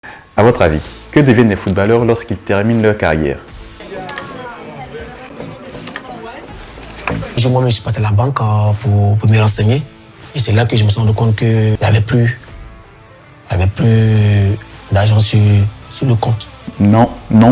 À votre avis, que deviennent les footballeurs lorsqu'ils terminent leur carrière? Moi-même, je suis parti à la banque pour me renseigner. Et c'est là que je me suis rendu compte qu'il n'y avait plus d'argent sur le compte. Non,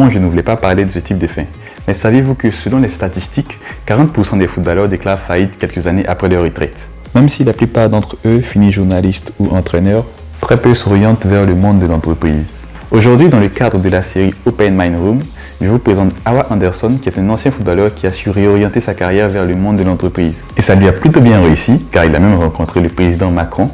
je ne voulais pas parler de ce type de fin. Mais saviez-vous que selon les statistiques, 40% des footballeurs déclarent faillite quelques années après leur retraite? Même si la plupart d'entre eux finissent journalistes ou entraîneurs, très peu s'orientent vers le monde de l'entreprise. Aujourd'hui, dans le cadre de la série Open Mind Room, je vous présente Awa Anderson, qui est un ancien footballeur qui a su réorienter sa carrière vers le monde de l'entreprise. Et ça lui a plutôt bien réussi, car il a même rencontré le président Macron.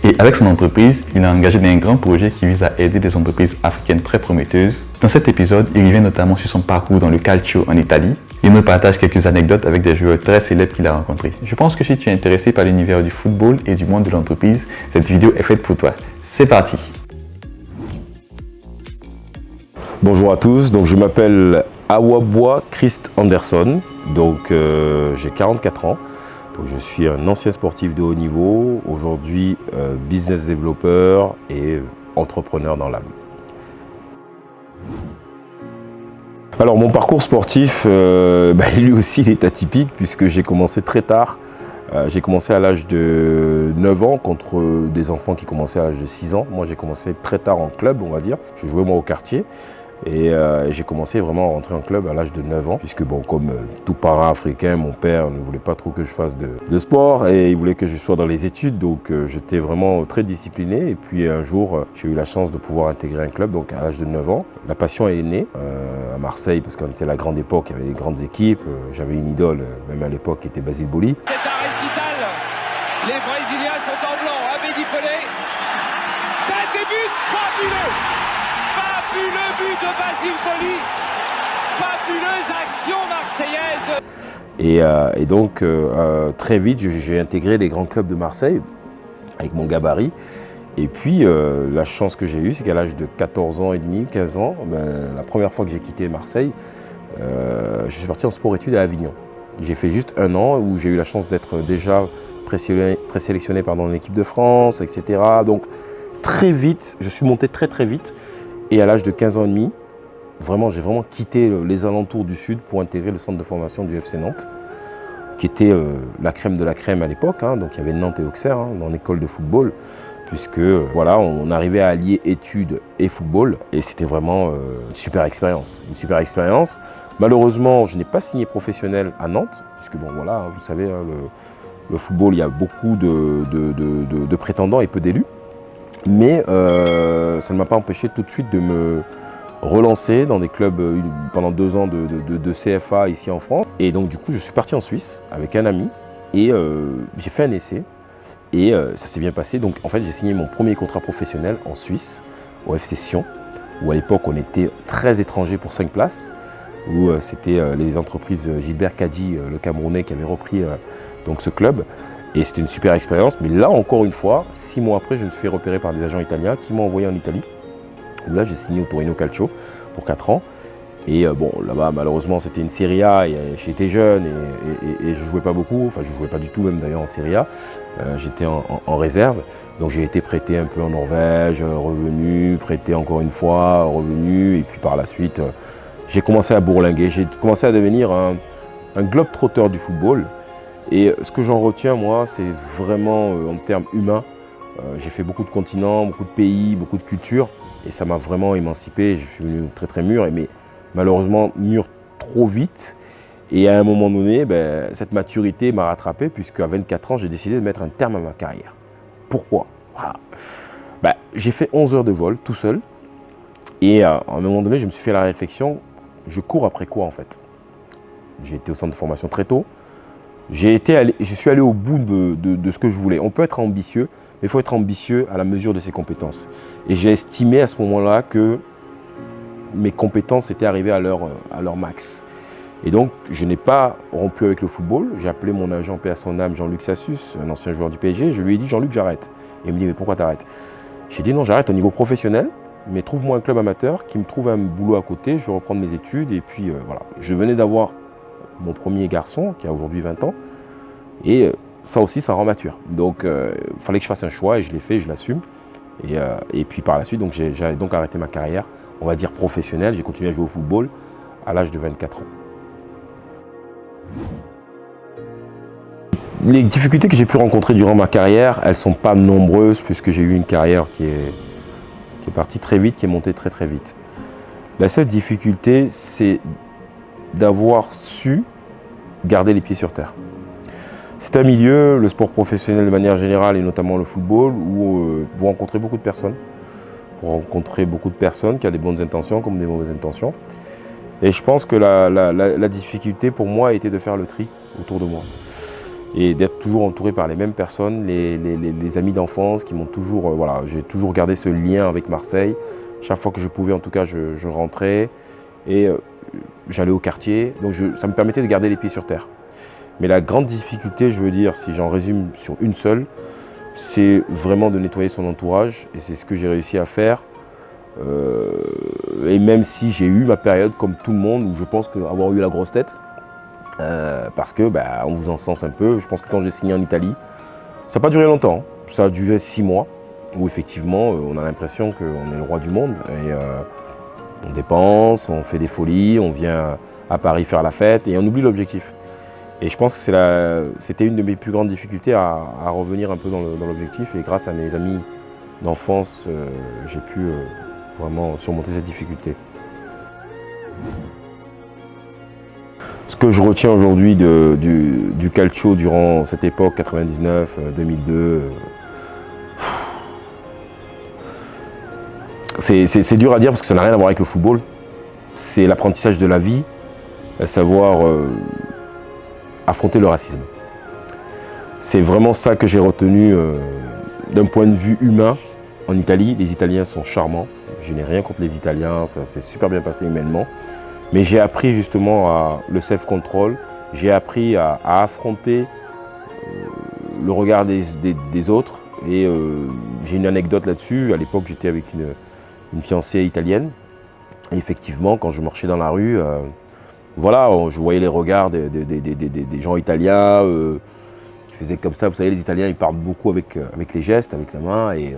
Et avec son entreprise, il a engagé dans un grand projet qui vise à aider des entreprises africaines très prometteuses. Dans cet épisode, il revient notamment sur son parcours dans le calcio en Italie. Il nous partage quelques anecdotes avec des joueurs très célèbres qu'il a rencontrés. Je pense que si tu es intéressé par l'univers du football et du monde de l'entreprise, cette vidéo est faite pour toi. C'est parti! Bonjour à tous, donc je m'appelle Awaboa Christ Anderson, donc j'ai 44 ans, donc je suis un ancien sportif de haut niveau, aujourd'hui business développeur et entrepreneur dans l'âme. Alors mon parcours sportif, lui aussi il est atypique puisque j'ai commencé très tard. J'ai commencé à l'âge de 9 ans contre des enfants qui commençaient à l'âge de 6 ans. Moi j'ai commencé très tard en club, on va dire. Je jouais moi au quartier. Et j'ai commencé vraiment à rentrer en club à l'âge de 9 ans, puisque bon, comme tout parent africain, mon père ne voulait pas trop que je fasse de sport et il voulait que je sois dans les études, donc j'étais vraiment très discipliné. Et puis un jour, j'ai eu la chance de pouvoir intégrer un club, donc à l'âge de 9 ans. La passion est née à Marseille, parce qu'on était à la grande époque, il y avait des grandes équipes. J'avais une idole, même à l'époque, qui était Basile Boli. C'est un récital, les Brésiliens sont en blanc, Abedi Pelé, tête et but, fabuleux! Fabuleux but de Basile Boli, fabuleuse action marseillaise. Et donc très vite j'ai intégré les grands clubs de Marseille avec mon gabarit. Et puis la chance que j'ai eue, c'est qu'à l'âge de 14 ans et demi, 15 ans, la première fois que j'ai quitté Marseille, je suis parti en sport-études à Avignon. J'ai fait juste un an où j'ai eu la chance d'être déjà présélectionné dans l'équipe de France, etc. Donc très vite, je suis monté très vite. Et à l'âge de 15 ans et demi, j'ai vraiment quitté les alentours du Sud pour intégrer le centre de formation du FC Nantes, qui était la crème de la crème à l'époque. Donc il y avait Nantes et Auxerre dans l'école de football, puisque voilà, on arrivait à allier études et football. Et c'était vraiment une super expérience. Malheureusement, je n'ai pas signé professionnel à Nantes, puisque bon voilà, vous savez, le football, il y a beaucoup de prétendants et peu d'élus. Mais ça ne m'a pas empêché tout de suite de me relancer dans des clubs pendant 2 ans de CFA ici en France. Et donc du coup, je suis parti en Suisse avec un ami et j'ai fait un essai et ça s'est bien passé. Donc en fait, j'ai signé mon premier contrat professionnel en Suisse, au FC Sion, où à l'époque on était 13 étrangers pour 5 places, où c'était les entreprises Gilbert Kadji, le Camerounais, qui avait repris donc ce club. Et c'était une super expérience, mais là encore une fois, 6 mois après, je me suis fait repérer par des agents italiens qui m'ont envoyé en Italie. Où là, j'ai signé au Torino Calcio pour 4 ans. Et bon, là-bas, malheureusement, c'était une Serie A et j'étais jeune et je ne jouais pas beaucoup. Enfin, je ne jouais pas du tout même d'ailleurs en Serie A. J'étais en réserve. Donc j'ai été prêté un peu en Norvège, revenu, prêté encore une fois, revenu. Et puis par la suite, j'ai commencé à bourlinguer. J'ai commencé à devenir un globe-trotteur du football. Et ce que j'en retiens, moi, c'est vraiment en termes humains. J'ai fait beaucoup de continents, beaucoup de pays, beaucoup de cultures. Et ça m'a vraiment émancipé. Je suis devenu très mûr, mais malheureusement mûr trop vite. Et à un moment donné, cette maturité m'a rattrapé, puisqu'à 24 ans, j'ai décidé de mettre un terme à ma carrière. Pourquoi? J'ai fait 11 heures de vol tout seul. Et à un moment donné, je me suis fait la réflexion, je cours après quoi en fait? J'ai été au centre de formation très tôt. Je suis allé au bout de ce que je voulais. On peut être ambitieux, mais il faut être ambitieux à la mesure de ses compétences. Et j'ai estimé à ce moment-là que mes compétences étaient arrivées à leur max. Et donc, je n'ai pas rompu avec le football. J'ai appelé mon agent, paix à son âme, Jean-Luc Sassus, un ancien joueur du PSG. Je lui ai dit, Jean-Luc, j'arrête. Et il me dit, mais pourquoi t'arrêtes? J'ai dit, non, j'arrête au niveau professionnel, mais trouve-moi un club amateur qui me trouve un boulot à côté. Je vais reprendre mes études. Et puis, voilà. Je venais d'avoir mon premier garçon, qui a aujourd'hui 20 ans, et ça aussi, ça rend mature. Donc, il fallait que je fasse un choix, et je l'ai fait, je l'assume. Et puis par la suite, j'ai donc arrêté ma carrière, on va dire professionnelle. J'ai continué à jouer au football à l'âge de 24 ans. Les difficultés que j'ai pu rencontrer durant ma carrière, elles ne sont pas nombreuses puisque j'ai eu une carrière qui est partie très vite, qui est montée très très vite. La seule difficulté, c'est d'avoir su garder les pieds sur terre. C'est un milieu, le sport professionnel de manière générale et notamment le football, où vous rencontrez beaucoup de personnes. Vous rencontrez beaucoup de personnes qui ont des bonnes intentions comme des mauvaises intentions. Et je pense que la difficulté pour moi a été de faire le tri autour de moi. Et d'être toujours entouré par les mêmes personnes, les amis d'enfance qui m'ont toujours... voilà, j'ai toujours gardé ce lien avec Marseille. Chaque fois que je pouvais, en tout cas, je rentrais et j'allais au quartier. Donc ça me permettait de garder les pieds sur terre. Mais la grande difficulté, je veux dire, si j'en résume sur une seule, c'est vraiment de nettoyer son entourage. Et c'est ce que j'ai réussi à faire. Et même si j'ai eu ma période, comme tout le monde, où je pense avoir eu la grosse tête, parce que on vous encense un peu. Je pense que quand j'ai signé en Italie, ça n'a pas duré longtemps. Ça a duré 6 mois, où effectivement, on a l'impression qu'on est le roi du monde. Et on dépense, on fait des folies, on vient à Paris faire la fête et on oublie l'objectif. Et je pense que c'était une de mes plus grandes difficultés à revenir un peu dans l'objectif. Et grâce à mes amis d'enfance, j'ai pu vraiment surmonter cette difficulté. Ce que je retiens aujourd'hui du calcio durant cette époque, 99, 2002, c'est dur à dire parce que ça n'a rien à voir avec le football. C'est l'apprentissage de la vie, à savoir affronter le racisme. C'est vraiment ça que j'ai retenu d'un point de vue humain en Italie. Les Italiens sont charmants. Je n'ai rien contre les Italiens, ça s'est super bien passé humainement. Mais j'ai appris justement le self-control, j'ai appris à affronter le regard des autres. Et j'ai une anecdote là-dessus. À l'époque, j'étais avec une fiancée italienne. Et effectivement, quand je marchais dans la rue, voilà, je voyais les regards des gens italiens qui faisaient comme ça. Vous savez, les Italiens, ils parlent beaucoup avec les gestes, avec la main. Et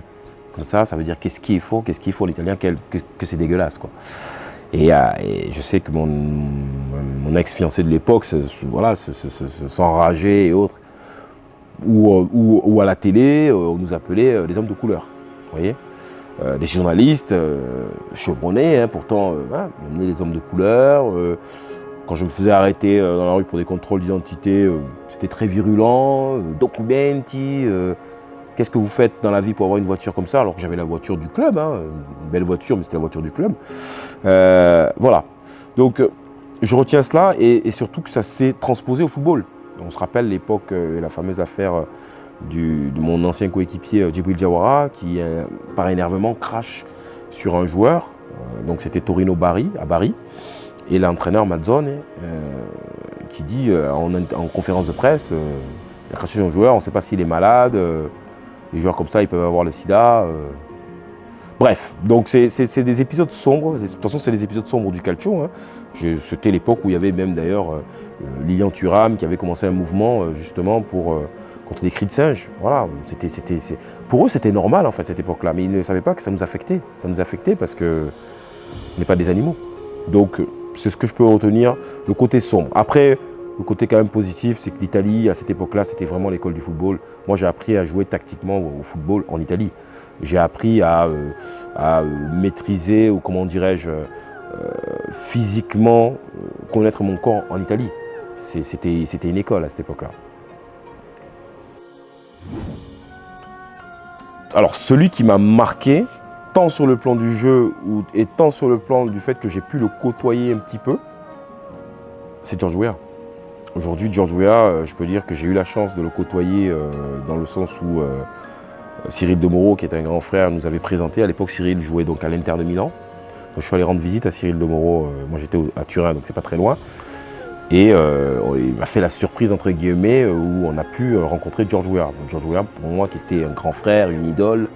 comme ça veut dire qu'est-ce qu'il faut l'italien, que c'est dégueulasse, quoi. Et je sais que mon ex-fiancé de l'époque s'enrageait et autres. Ou à la télé, on nous appelait les hommes de couleur. Vous voyez, des journalistes chevronnés, hein, pourtant, on est les hommes de couleur. Quand je me faisais arrêter dans la rue pour des contrôles d'identité, c'était très virulent. Documenti, qu'est-ce que vous faites dans la vie pour avoir une voiture comme ça? Alors que j'avais la voiture du club, hein, une belle voiture, mais c'était la voiture du club. Voilà. Donc, je retiens cela et surtout que ça s'est transposé au football. On se rappelle l'époque, la fameuse affaire de mon ancien coéquipier Djibril Diawara qui, par énervement, crache sur un joueur. Donc, c'était Torino à Bari. Et l'entraîneur Mazzone qui dit en conférence de presse, il a craché sur un joueur, on ne sait pas s'il est malade. Les joueurs comme ça, ils peuvent avoir le sida. Bref, donc c'est des épisodes sombres. De toute façon, c'est des épisodes sombres du calcio. Hein. C'était l'époque où il y avait même d'ailleurs Lilian Thuram qui avait commencé un mouvement justement contre les cris de singe. Voilà, pour eux, c'était normal en fait cette époque-là. Mais ils ne savaient pas que ça nous affectait. Ça nous affectait parce qu'on n'est pas des animaux. Donc, c'est ce que je peux retenir, le côté sombre. Après, le côté quand même positif, c'est que l'Italie, à cette époque-là, c'était vraiment l'école du football. Moi, j'ai appris à jouer tactiquement au football en Italie. J'ai appris à maîtriser, ou comment dirais-je, physiquement, connaître mon corps en Italie. C'était une école à cette époque-là. Alors, celui qui m'a marqué, tant sur le plan du jeu et tant sur le plan du fait que j'ai pu le côtoyer un petit peu, c'est George Weah. Aujourd'hui, George Weah, je peux dire que j'ai eu la chance de le côtoyer dans le sens où Cyril De Moro, qui est un grand frère, nous avait présenté. À l'époque, Cyril jouait donc à l'Inter de Milan. Donc, je suis allé rendre visite à Cyril De Moro. Moi, j'étais à Turin, donc c'est pas très loin. Et il m'a fait la surprise, entre guillemets, où on a pu rencontrer George Weah. Donc, George Weah, pour moi, qui était un grand frère, une idole.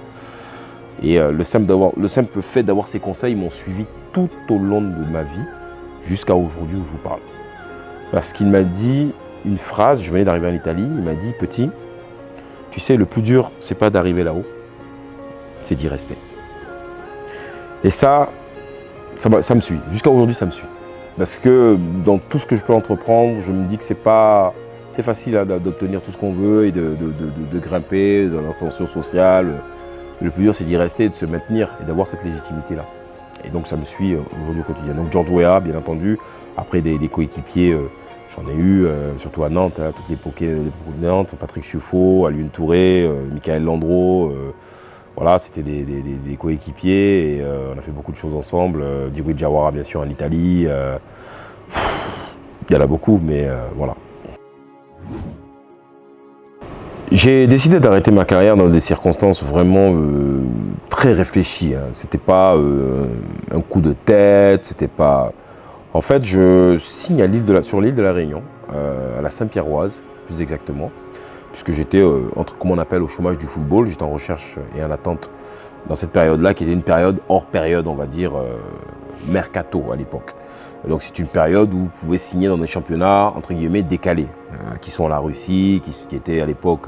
Et le simple fait d'avoir ses conseils m'ont suivi tout au long de ma vie, jusqu'à aujourd'hui où je vous parle. Parce qu'il m'a dit une phrase, je venais d'arriver en Italie, il m'a dit « Petit, tu sais, le plus dur, c'est pas d'arriver là-haut, c'est d'y rester. Et ça me suit. Jusqu'à aujourd'hui, ça me suit. Parce que dans tout ce que je peux entreprendre, je me dis que c'est facile d'obtenir tout ce qu'on veut et de grimper dans l'ascension sociale. Le plus dur, c'est d'y rester, de se maintenir et d'avoir cette légitimité-là. Et donc, ça me suit aujourd'hui au quotidien. Donc, George Weah, bien entendu. Après, des coéquipiers, j'en ai eu, surtout à Nantes, toute l'époque de Nantes. Patrick Ciuffo, Alioune Touré, Michael Landreau. Voilà, c'était des coéquipiers et on a fait beaucoup de choses ensemble. Djibril Diawara, bien sûr, en Italie. Il y en a beaucoup, mais voilà. J'ai décidé d'arrêter ma carrière dans des circonstances vraiment très réfléchies. C'était pas un coup de tête, c'était pas... En fait, je signe sur l'île de la Réunion, à la Saint-Pierroise, plus exactement, puisque j'étais, comme on appelle, au chômage du football. J'étais en recherche et en attente dans cette période-là, qui était une période hors période, on va dire, mercato à l'époque. Donc c'est une période où vous pouvez signer dans des championnats, entre guillemets, décalés, qui sont la Russie, qui était à l'époque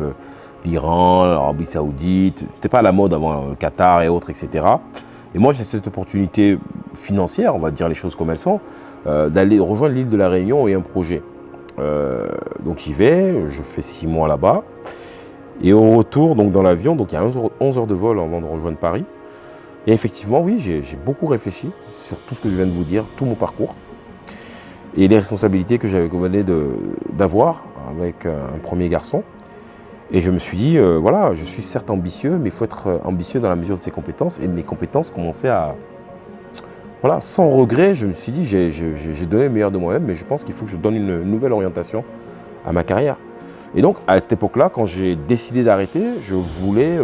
l'Iran, l'Arabie Saoudite. C'était pas à la mode avant le Qatar et autres, etc. Et moi, j'ai cette opportunité financière, on va dire les choses comme elles sont, d'aller rejoindre l'île de la Réunion et un projet. Donc j'y vais, je fais 6 mois là-bas. Et au retour, donc dans l'avion, donc il y a 11 heures de vol avant de rejoindre Paris. Et effectivement, oui, j'ai beaucoup réfléchi sur tout ce que je viens de vous dire, tout mon parcours. Et les responsabilités que venais d'avoir avec un premier garçon. Et je me suis dit, voilà, je suis certes ambitieux, mais il faut être ambitieux dans la mesure de ses compétences. Et mes compétences commençaient à... Voilà, sans regret, je me suis dit, j'ai donné le meilleur de moi-même, mais je pense qu'il faut que je donne une nouvelle orientation à ma carrière. Et donc, à cette époque-là, quand j'ai décidé d'arrêter, je voulais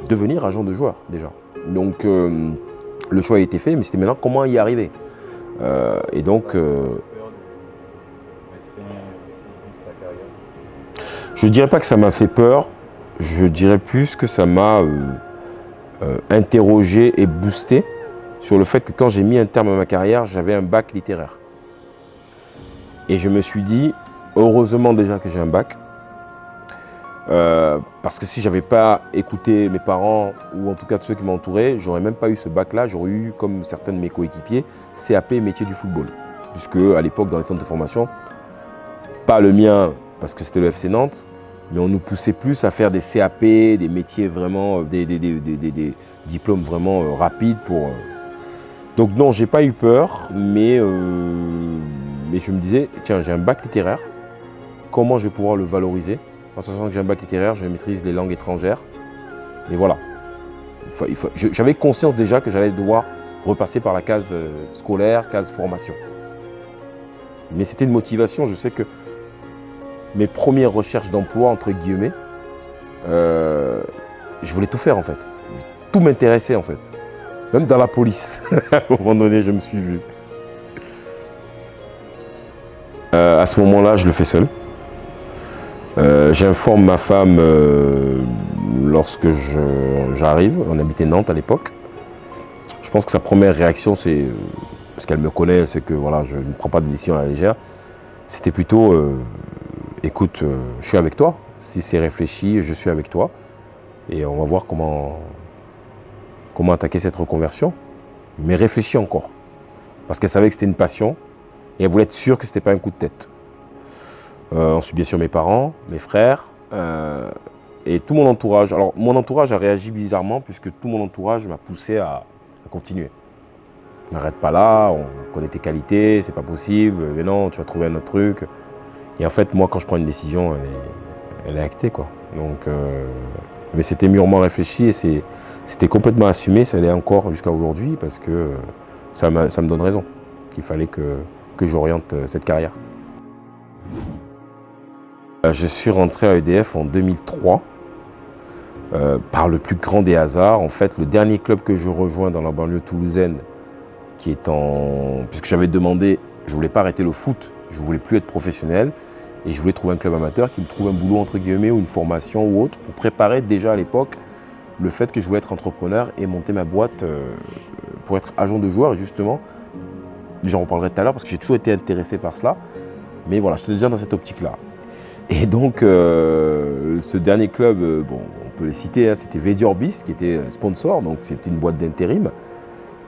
devenir agent de joueur, déjà. Donc, le choix a été fait, mais c'était maintenant comment y arriver. Et donc... je ne dirais pas que ça m'a fait peur, je dirais plus que ça m'a interrogé et boosté sur le fait que quand j'ai mis un terme à ma carrière, j'avais un bac littéraire. Et je me suis dit, heureusement déjà que j'ai un bac, parce que si je n'avais pas écouté mes parents, ou en tout cas de ceux qui m'entouraient, je n'aurais même pas eu ce bac-là, j'aurais eu, comme certains de mes coéquipiers, CAP métier du football. Puisque à l'époque, dans les centres de formation, pas le mien, parce que c'était le FC Nantes, mais on nous poussait plus à faire des CAP, des métiers vraiment, des diplômes vraiment rapides pour... Donc non, j'ai pas eu peur, mais je me disais, tiens, j'ai un bac littéraire, comment je vais pouvoir le valoriser? En sachant que j'ai un bac littéraire, je maîtrise les langues étrangères, et voilà. J'avais conscience déjà que j'allais devoir repasser par la case scolaire, case formation. Mais c'était une motivation, je sais que mes premières recherches d'emploi, entre guillemets, je voulais tout faire en fait. Tout m'intéressait en fait. Même dans la police, à un moment donné, je me suis vu. À ce moment-là, je le fais seul. J'informe ma femme lorsque j'arrive. On habitait Nantes à l'époque. Je pense que sa première réaction, c'est, parce qu'elle me connaît, c'est que voilà, je ne prends pas de décision à la légère. C'était plutôt, écoute, je suis avec toi. Si c'est réfléchi, je suis avec toi. Et on va voir comment attaquer cette reconversion. Mais réfléchis encore. Parce qu'elle savait que c'était une passion. Et elle voulait être sûre que ce n'était pas un coup de tête. Ensuite, bien sûr, mes parents, mes frères et tout mon entourage. Alors, mon entourage a réagi bizarrement puisque tout mon entourage m'a poussé à continuer. N'arrête pas là, on connaît tes qualités, c'est pas possible, mais non, tu vas trouver un autre truc. Et en fait, moi, quand je prends une décision, elle est actée, quoi. Donc, mais c'était mûrement réfléchi et c'était complètement assumé, ça l'est encore jusqu'à aujourd'hui parce que ça me donne raison qu'il fallait que j'oriente cette carrière. Je suis rentré à EDF en 2003 par le plus grand des hasards. En fait, le dernier club que je rejoins dans la banlieue toulousaine, puisque j'avais demandé, je ne voulais pas arrêter le foot, je ne voulais plus être professionnel et je voulais trouver un club amateur qui me trouve un boulot entre guillemets ou une formation ou autre pour préparer déjà à l'époque le fait que je voulais être entrepreneur et monter ma boîte pour être agent de joueur. Et justement, j'en reparlerai tout à l'heure parce que j'ai toujours été intéressé par cela. Mais voilà, j'étais déjà dans cette optique-là. Et donc, ce dernier club, bon, on peut les citer, hein, c'était Vediorbis qui était sponsor, donc c'était une boîte d'intérim.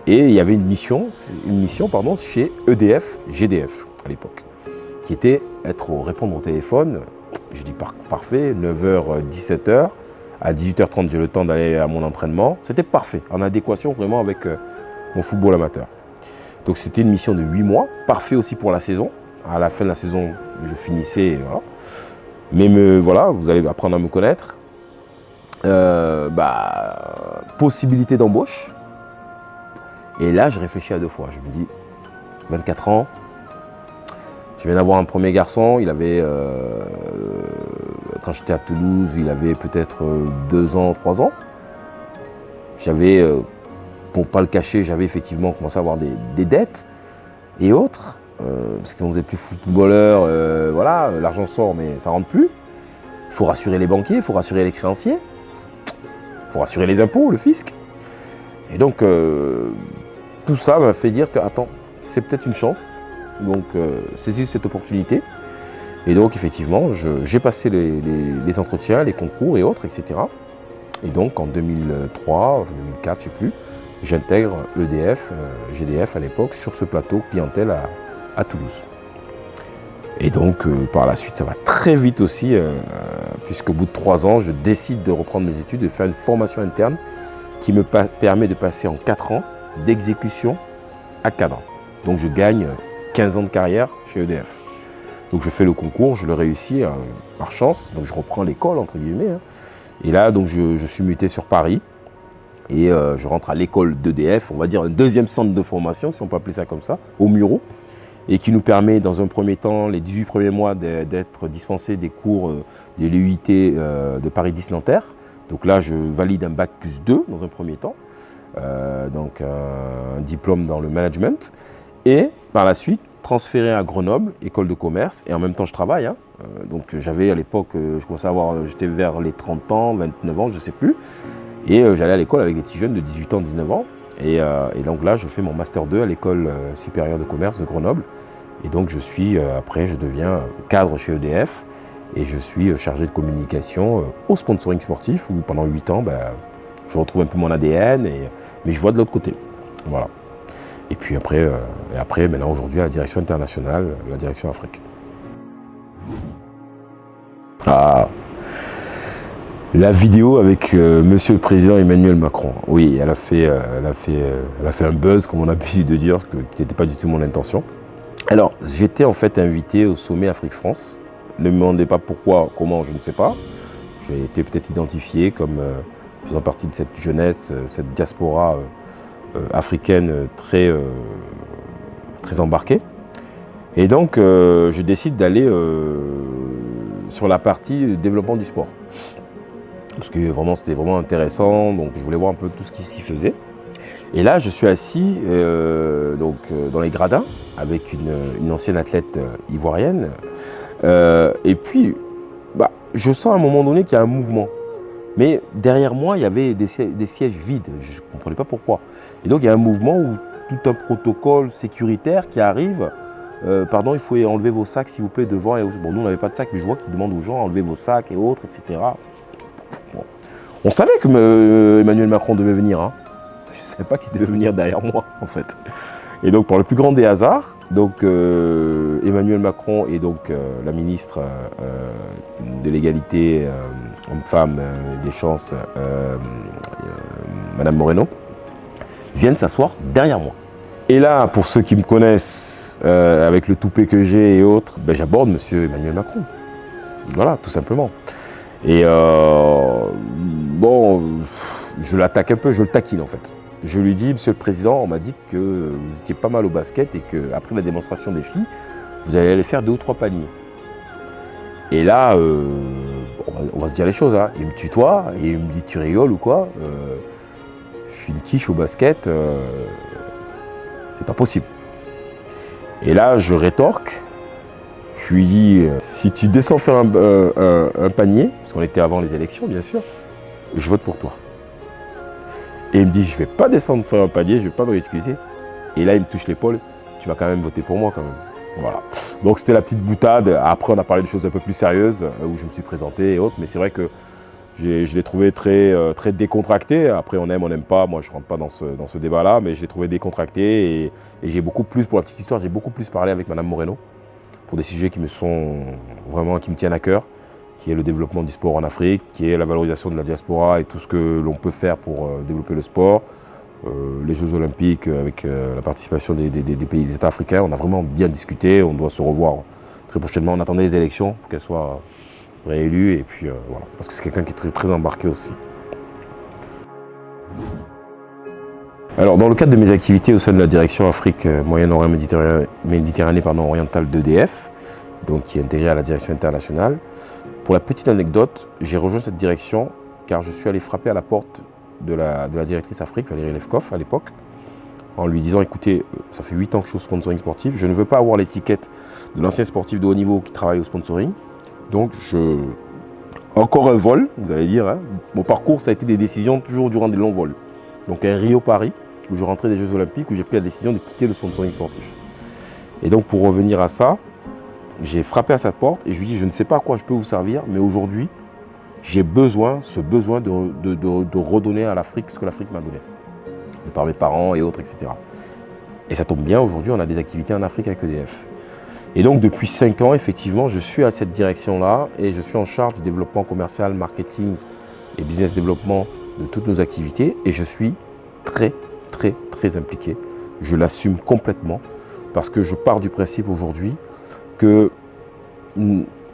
Et il y avait une mission chez EDF, GDF à l'époque, qui était répondre au téléphone. Je dis parfait, 9h, 17h, à 18h30 j'ai le temps d'aller à mon entraînement. C'était parfait, en adéquation vraiment avec mon football amateur. Donc c'était une mission de 8 mois, parfait aussi pour la saison. À la fin de la saison, je finissais, voilà. Mais voilà, vous allez apprendre à me connaître. Possibilité d'embauche. Et là, je réfléchis à 2 fois. Je me dis, 24 ans, je viens d'avoir un premier garçon. Il avait, quand j'étais à Toulouse, il avait peut-être 2 ans, 3 ans. J'avais, pour ne pas le cacher, j'avais effectivement commencé à avoir des dettes et autres. Parce qu'on ne faisait plus footballeur, voilà, l'argent sort mais ça ne rentre plus. Il faut rassurer les banquiers, il faut rassurer les créanciers, il faut rassurer les impôts, le fisc. Et donc, tout ça m'a fait dire que, attends, c'est peut-être une chance. Donc, saisis cette opportunité. Et donc, effectivement, j'ai passé les entretiens, les concours et autres, etc. Et donc, en 2003, 2004, je ne sais plus, j'intègre EDF, GDF à l'époque, sur ce plateau clientèle à Toulouse. Et donc, par la suite, ça va très vite aussi, puisqu'au bout de 3 ans, je décide de reprendre mes études, de faire une formation interne qui me permet de passer en 4 ans d'exécution à cadre. Donc, je gagne 15 ans de carrière chez EDF. Donc, je fais le concours, je le réussis par chance, donc je reprends l'école, entre guillemets. Hein. Et là, donc, je suis muté sur Paris et je rentre à l'école d'EDF, on va dire un deuxième centre de formation, si on peut appeler ça comme ça, au Muro, et qui nous permet dans un premier temps, les 18 premiers mois, d'être dispensé des cours de l'UIT de Paris 10 Nanterre. Donc là, je valide un bac plus 2 dans un premier temps, donc un diplôme dans le management. Et par la suite, transféré à Grenoble, école de commerce, et en même temps je travaille. Hein. Donc j'avais à l'époque, je commençais à avoir, j'étais vers les 30 ans, 29 ans, je ne sais plus. Et j'allais à l'école avec des petits jeunes de 18 ans, 19 ans. Et donc là, je fais mon Master 2 à l'école supérieure de commerce de Grenoble. Et donc après, je deviens cadre chez EDF. Et je suis chargé de communication au sponsoring sportif, où pendant 8 ans, je retrouve un peu mon ADN, mais je vois de l'autre côté. Voilà. Et puis après, maintenant aujourd'hui, à la direction internationale, la direction Afrique. Ah, la vidéo avec Monsieur le Président Emmanuel Macron. Oui, elle a fait un buzz, comme on a l'habitude de dire, qui n'était pas du tout mon intention. Alors, j'étais en fait invité au sommet Afrique-France. Ne me demandez pas pourquoi, comment, je ne sais pas. J'ai été peut-être identifié comme faisant partie de cette jeunesse, cette diaspora africaine très embarquée. Et donc, je décide d'aller sur la partie développement du sport. Parce que vraiment, c'était vraiment intéressant, donc je voulais voir un peu tout ce qui s'y faisait. Et là, je suis assis dans les gradins avec une ancienne athlète ivoirienne. Et puis, je sens à un moment donné qu'il y a un mouvement. Mais derrière moi, il y avait des sièges vides. Je ne comprenais pas pourquoi. Et donc, il y a un mouvement où tout un protocole sécuritaire qui arrive. Pardon, il faut enlever vos sacs, s'il vous plaît, devant. Bon, nous, on n'avait pas de sacs, mais je vois qu'ils demandent aux gens d'enlever vos sacs et autres, etc. Bon. On savait que Emmanuel Macron devait venir. Hein. Je ne savais pas qu'il devait venir derrière moi, en fait. Et donc, par le plus grand des hasards, donc, Emmanuel Macron et donc la ministre de l'égalité homme-femme des chances, Madame Moreno, viennent s'asseoir derrière moi. Et là, pour ceux qui me connaissent, avec le toupet que j'ai et autres, j'aborde Monsieur Emmanuel Macron. Voilà, tout simplement. Et bon, je l'attaque un peu, je le taquine en fait. Je lui dis, Monsieur le Président, on m'a dit que vous étiez pas mal au basket et qu'après la démonstration des filles, vous allez aller faire 2 ou 3 paniers. Et là, on va se dire les choses. Hein. Il me tutoie et il me dit, tu rigoles ou quoi? Je suis une quiche au basket, c'est pas possible. Et là, je rétorque. Je lui dis, si tu descends faire un panier, parce qu'on était avant les élections, bien sûr, je vote pour toi. Et il me dit, je ne vais pas descendre faire un panier, je ne vais pas me réexcuser. Et là, il me touche l'épaule, tu vas quand même voter pour moi quand même. Voilà. Donc c'était la petite boutade. Après, on a parlé de choses un peu plus sérieuses, où je me suis présenté et autres. Mais c'est vrai que je l'ai trouvé très décontracté. Après, on aime, on n'aime pas. Moi, je ne rentre pas dans ce débat-là, mais je l'ai trouvé décontracté. Et j'ai beaucoup plus, pour la petite histoire, j'ai beaucoup plus parlé avec Madame Moreno pour des sujets qui me tiennent à cœur, qui est le développement du sport en Afrique, qui est la valorisation de la diaspora et tout ce que l'on peut faire pour développer le sport. Les Jeux Olympiques avec la participation des pays des États africains. On a vraiment bien discuté. On doit se revoir très prochainement. On attendait les élections pour qu'elle soit réélue. Et puis voilà, parce que c'est quelqu'un qui est très embarqué aussi. Alors, dans le cadre de mes activités au sein de la direction Afrique Moyen-Orient Méditerranée orientale d'EDF, donc qui est intégrée à la direction internationale, pour la petite anecdote, j'ai rejoint cette direction car je suis allé frapper à la porte de la directrice Afrique, Valérie Levkov, à l'époque, en lui disant, écoutez, ça fait 8 ans que je suis au sponsoring sportif, je ne veux pas avoir l'étiquette de l'ancien sportif de haut niveau qui travaille au sponsoring, donc encore un vol, vous allez dire, hein. Mon parcours, ça a été des décisions toujours durant des longs vols. Donc un Rio-Paris, où je rentrais des Jeux Olympiques, où j'ai pris la décision de quitter le sponsoring sportif. Et donc pour revenir à ça, j'ai frappé à sa porte et je lui ai dit, je ne sais pas à quoi je peux vous servir, mais aujourd'hui, j'ai ce besoin de redonner à l'Afrique ce que l'Afrique m'a donné, de par mes parents et autres, etc. Et ça tombe bien, aujourd'hui, on a des activités en Afrique avec EDF. Et donc, depuis 5 ans, effectivement, je suis à cette direction-là et je suis en charge du développement commercial, marketing et business développement de toutes nos activités. Et je suis très impliqué. Je l'assume complètement parce que je pars du principe aujourd'hui que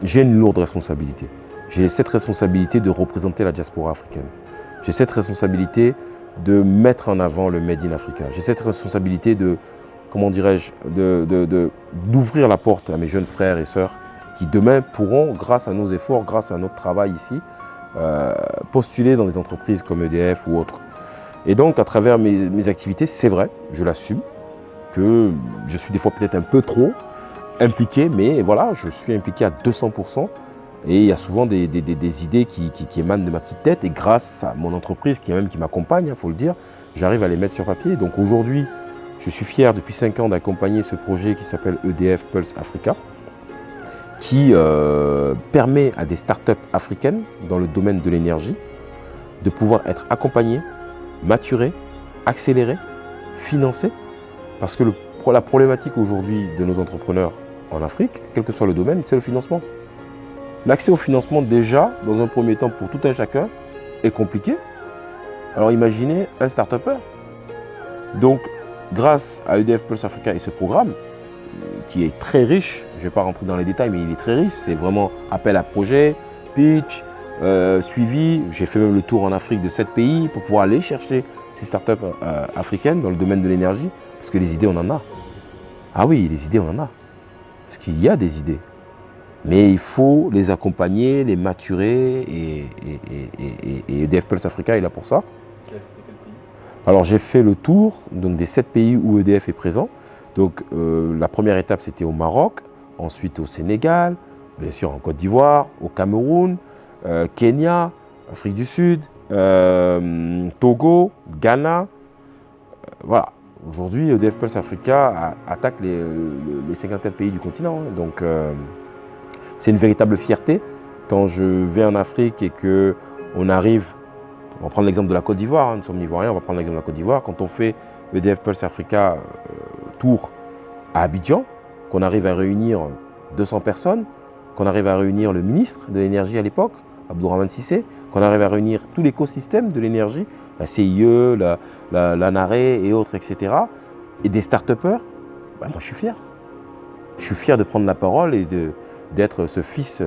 j'ai une lourde responsabilité. J'ai cette responsabilité de représenter la diaspora africaine. J'ai cette responsabilité de mettre en avant le Made in Africa. J'ai cette responsabilité de, comment dirais-je, d'ouvrir la porte à mes jeunes frères et sœurs qui demain pourront, grâce à nos efforts, grâce à notre travail ici, postuler dans des entreprises comme EDF ou autres. Et donc, à travers mes activités, c'est vrai, je l'assume, que je suis des fois peut-être un peu trop impliqué, mais voilà, je suis impliqué à 200%. Et il y a souvent des idées qui émanent de ma petite tête. Et grâce à mon entreprise, qui m'accompagne, il faut le dire, j'arrive à les mettre sur papier. Donc aujourd'hui, je suis fier depuis 5 ans d'accompagner ce projet qui s'appelle EDF Pulse Africa, qui permet à des startups africaines dans le domaine de l'énergie de pouvoir être accompagnées, maturées, accélérées, financées. Parce que la problématique aujourd'hui de nos entrepreneurs en Afrique, quel que soit le domaine, c'est le financement. L'accès au financement, déjà, dans un premier temps, pour tout un chacun, est compliqué. Alors imaginez un start-upper. Donc, grâce à EDF Pulse Africa et ce programme, qui est très riche, je ne vais pas rentrer dans les détails, mais il est très riche, c'est vraiment appel à projet, pitch, suivi. J'ai fait même le tour en Afrique de 7 pays pour pouvoir aller chercher ces startups africaines dans le domaine de l'énergie, parce que les idées, on en a. Ah oui, les idées, on en a. Parce qu'il y a des idées. Mais il faut les accompagner, les maturer et EDF Pulse Africa est là pour ça. Alors j'ai fait le tour donc, des 7 pays où EDF est présent. Donc la première étape c'était au Maroc, ensuite au Sénégal, bien sûr en Côte d'Ivoire, au Cameroun, Kenya, Afrique du Sud, Togo, Ghana. Voilà. Aujourd'hui EDF Pulse Africa attaque les 50 pays du continent. Hein. Donc c'est une véritable fierté quand je vais en Afrique et qu'on arrive, on va prendre l'exemple de la Côte d'Ivoire, hein, nous sommes ivoiriens, on va prendre l'exemple de la Côte d'Ivoire, quand on fait EDF Pulse Africa Tour à Abidjan, qu'on arrive à réunir 200 personnes, qu'on arrive à réunir le ministre de l'énergie à l'époque, Abdourahmane Cissé, qu'on arrive à réunir tout l'écosystème de l'énergie, la CIE, l'ANARE et autres, etc. Et des start-upers, moi je suis fier. Je suis fier de prendre la parole et d'être ce fils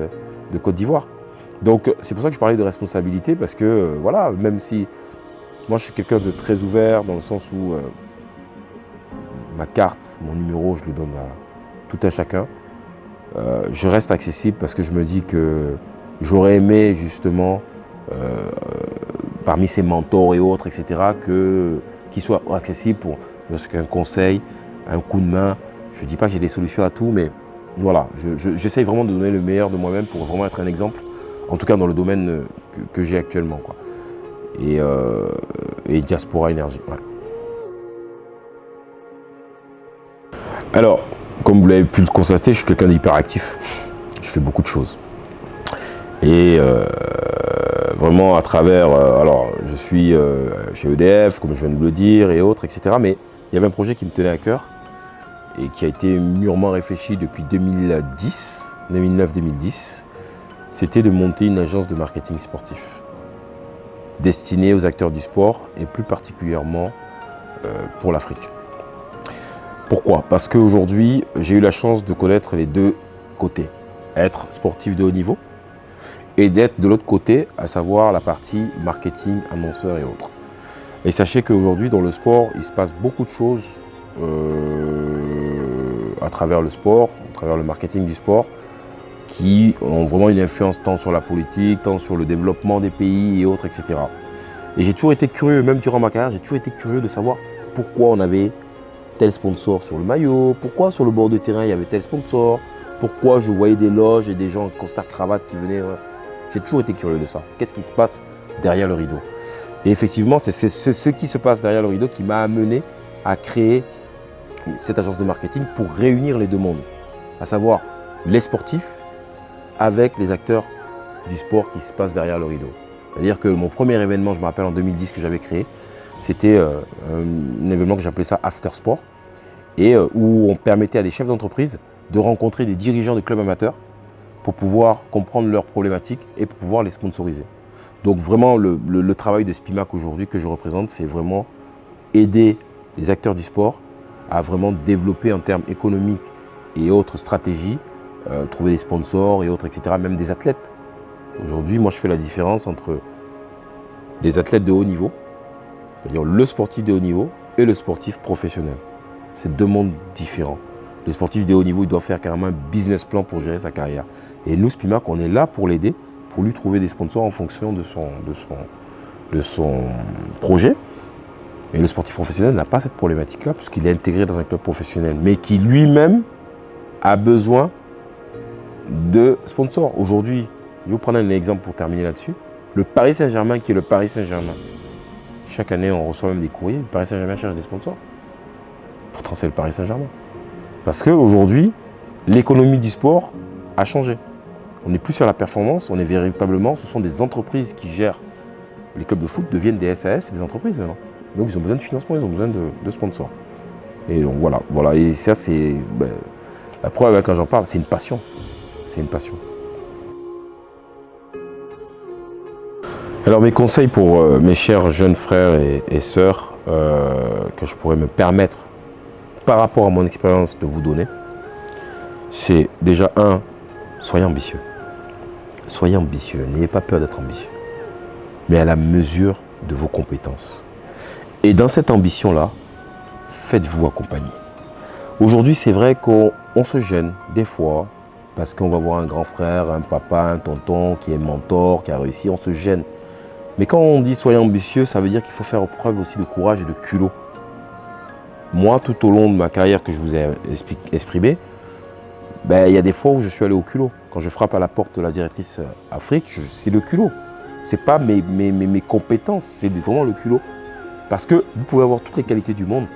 de Côte d'Ivoire. Donc c'est pour ça que je parlais de responsabilité, parce que voilà, même si moi je suis quelqu'un de très ouvert dans le sens où ma carte, mon numéro, je le donne à tout un chacun, je reste accessible parce que je me dis que j'aurais aimé justement, parmi ces mentors et autres, etc., qu'ils soient accessibles pour un conseil, un coup de main. Je ne dis pas que j'ai des solutions à tout, mais voilà, j'essaye vraiment de donner le meilleur de moi-même pour vraiment être un exemple, en tout cas dans le domaine que j'ai actuellement, quoi. Et Diaspora Énergie. Ouais. Alors, comme vous l'avez pu le constater, je suis quelqu'un d'hyperactif. Je fais beaucoup de choses. Et vraiment à travers, alors je suis chez EDF, comme je viens de le dire, et autres, etc. Mais il y avait un projet qui me tenait à cœur et qui a été mûrement réfléchi depuis 2009-2010. C'était de monter une agence de marketing sportif destinée aux acteurs du sport et plus particulièrement pour l'Afrique. Pourquoi? Parce qu'aujourd'hui, j'ai eu la chance de connaître les deux côtés. Être sportif de haut niveau et d'être de l'autre côté, à savoir la partie marketing, annonceur et autres. Et sachez qu'aujourd'hui, dans le sport, il se passe beaucoup de choses à travers le sport, à travers le marketing du sport, qui ont vraiment une influence tant sur la politique, tant sur le développement des pays et autres, etc. Et j'ai toujours été curieux, même durant ma carrière, j'ai toujours été curieux de savoir pourquoi on avait tel sponsor sur le maillot, pourquoi sur le bord de terrain il y avait tel sponsor, pourquoi je voyais des loges et des gens en costard-cravate qui venaient. Ouais. J'ai toujours été curieux de ça. Qu'est-ce qui se passe derrière le rideau? Et effectivement, c'est ce qui se passe derrière le rideau qui m'a amené à créer cette agence de marketing pour réunir les deux mondes, à savoir les sportifs avec les acteurs du sport qui se passent derrière le rideau. C'est-à-dire que mon premier événement, je me rappelle en 2010 que j'avais créé, c'était un événement que j'appelais ça After Sport, et où on permettait à des chefs d'entreprise de rencontrer des dirigeants de clubs amateurs pour pouvoir comprendre leurs problématiques et pour pouvoir les sponsoriser. Donc vraiment, le travail de Spimac aujourd'hui que je représente, c'est vraiment aider les acteurs du sport à vraiment développer en termes économiques et autres stratégies, trouver des sponsors et autres, etc., même des athlètes. Aujourd'hui, moi, je fais la différence entre les athlètes de haut niveau, c'est-à-dire le sportif de haut niveau et le sportif professionnel. C'est deux mondes différents. Le sportif de haut niveau, il doit faire carrément un business plan pour gérer sa carrière. Et nous, Spimac, on est là pour l'aider, pour lui trouver des sponsors en fonction de son projet. Et le sportif professionnel n'a pas cette problématique-là, puisqu'il est intégré dans un club professionnel, mais qui lui-même a besoin de sponsors. Aujourd'hui, je vais vous prendre un exemple pour terminer là-dessus. Le Paris Saint-Germain, qui est le Paris Saint-Germain, chaque année, on reçoit même des courriers. Le Paris Saint-Germain cherche des sponsors. Pourtant, c'est le Paris Saint-Germain. Parce qu'aujourd'hui, l'économie du sport a changé. On n'est plus sur la performance, on est véritablement, ce sont des entreprises qui gèrent. Les clubs de foot deviennent des SAS, des entreprises maintenant. Donc ils ont besoin de financement, ils ont besoin de sponsors. Et donc voilà. Et ça, c'est la preuve, quand j'en parle, c'est une passion. C'est une passion. Alors mes conseils pour mes chers jeunes frères et sœurs que je pourrais me permettre par rapport à mon expérience de vous donner, c'est déjà soyez ambitieux. Soyez ambitieux, n'ayez pas peur d'être ambitieux, mais à la mesure de vos compétences. Et dans cette ambition-là, faites-vous accompagner. Aujourd'hui, c'est vrai qu'on se gêne des fois parce qu'on va voir un grand frère, un papa, un tonton qui est mentor, qui a réussi, on se gêne. Mais quand on dit soyez ambitieux, ça veut dire qu'il faut faire preuve aussi de courage et de culot. Moi, tout au long de ma carrière que je vous ai exprimée, il y a des fois où je suis allé au culot. Quand je frappe à la porte de la directrice Afrique, c'est le culot. Ce n'est pas mes compétences, c'est vraiment le culot. Parce que vous pouvez avoir toutes les qualités du monde.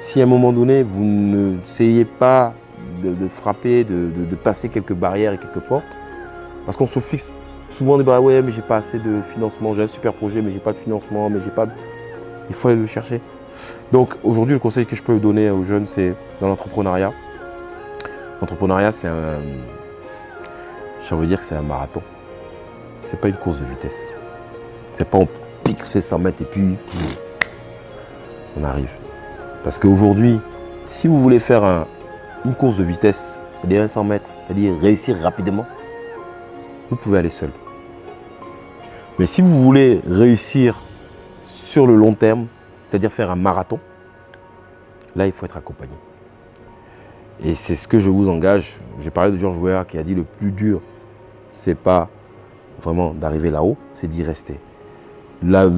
Si à un moment donné, vous n'essayez pas de frapper, de passer quelques barrières et quelques portes, parce qu'on se fixe souvent des barrières, ouais, mais j'ai pas assez de financement, j'ai un super projet, mais j'ai pas de financement, mais j'ai pas de... Il faut aller le chercher. Donc aujourd'hui, le conseil que je peux donner aux jeunes, c'est dans l'entrepreneuriat. L'entrepreneuriat, c'est j'ai envie de dire que c'est un marathon. C'est pas une course de vitesse. C'est pas on pique, fait 100 mètres et puis on arrive. Parce qu'aujourd'hui, si vous voulez faire une course de vitesse, c'est-à-dire un 100 mètres, c'est-à-dire réussir rapidement, vous pouvez aller seul. Mais si vous voulez réussir sur le long terme, c'est-à-dire faire un marathon, là, il faut être accompagné. Et c'est ce que je vous engage. J'ai parlé de George Weah qui a dit le plus dur, c'est pas vraiment d'arriver là-haut, c'est d'y rester. La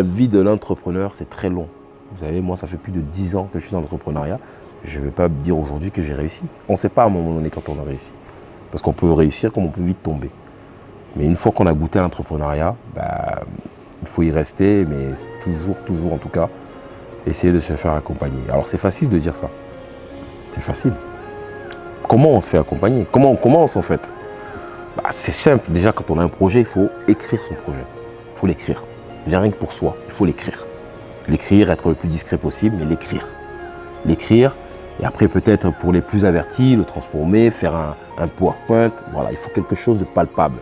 vie de l'entrepreneur, c'est très long. Vous savez, moi, ça fait plus de 10 ans que je suis dans l'entrepreneuriat. Je ne vais pas dire aujourd'hui que j'ai réussi. On ne sait pas à un moment donné quand on a réussi. Parce qu'on peut réussir comme on peut vite tomber. Mais une fois qu'on a goûté à l'entrepreneuriat, il faut y rester, mais toujours en tout cas, essayer de se faire accompagner. Alors c'est facile de dire ça. C'est facile. comment on se fait accompagner? Comment on commence en fait? C'est simple, déjà quand on a un projet, il faut écrire son projet. Il faut l'écrire. Déjà rien que pour soi, il faut l'écrire. L'écrire, être le plus discret possible, mais l'écrire. L'écrire, et après peut-être pour les plus avertis, le transformer, faire un PowerPoint. Voilà, il faut quelque chose de palpable.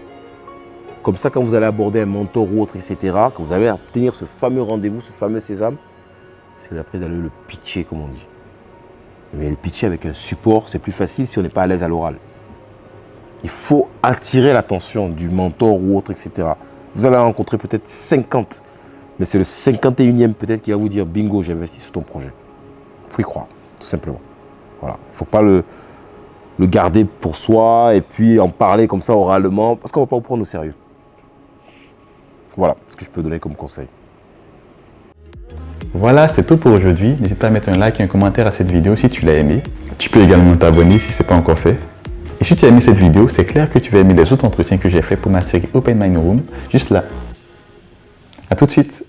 Comme ça, quand vous allez aborder un mentor ou autre, etc., quand vous allez obtenir ce fameux rendez-vous, ce fameux sésame, c'est après d'aller le pitcher, comme on dit. Mais le pitcher avec un support, c'est plus facile si on n'est pas à l'aise à l'oral. Il faut attirer l'attention du mentor ou autre, etc. Vous allez rencontrer peut-être 50, mais c'est le 51e peut-être qui va vous dire « Bingo, j'ai investi sur ton projet ». Il faut y croire, tout simplement. Voilà. Il ne faut pas le garder pour soi et puis en parler comme ça oralement, parce qu'on ne va pas vous prendre au sérieux. Voilà ce que je peux donner comme conseil. Voilà, c'était tout pour aujourd'hui. N'hésite pas à mettre un like et un commentaire à cette vidéo si tu l'as aimé. Tu peux également t'abonner si ce n'est pas encore fait. Et si tu as aimé cette vidéo, c'est clair que tu vas aimer les autres entretiens que j'ai fait pour ma série Open Mind Room, juste là. À tout de suite.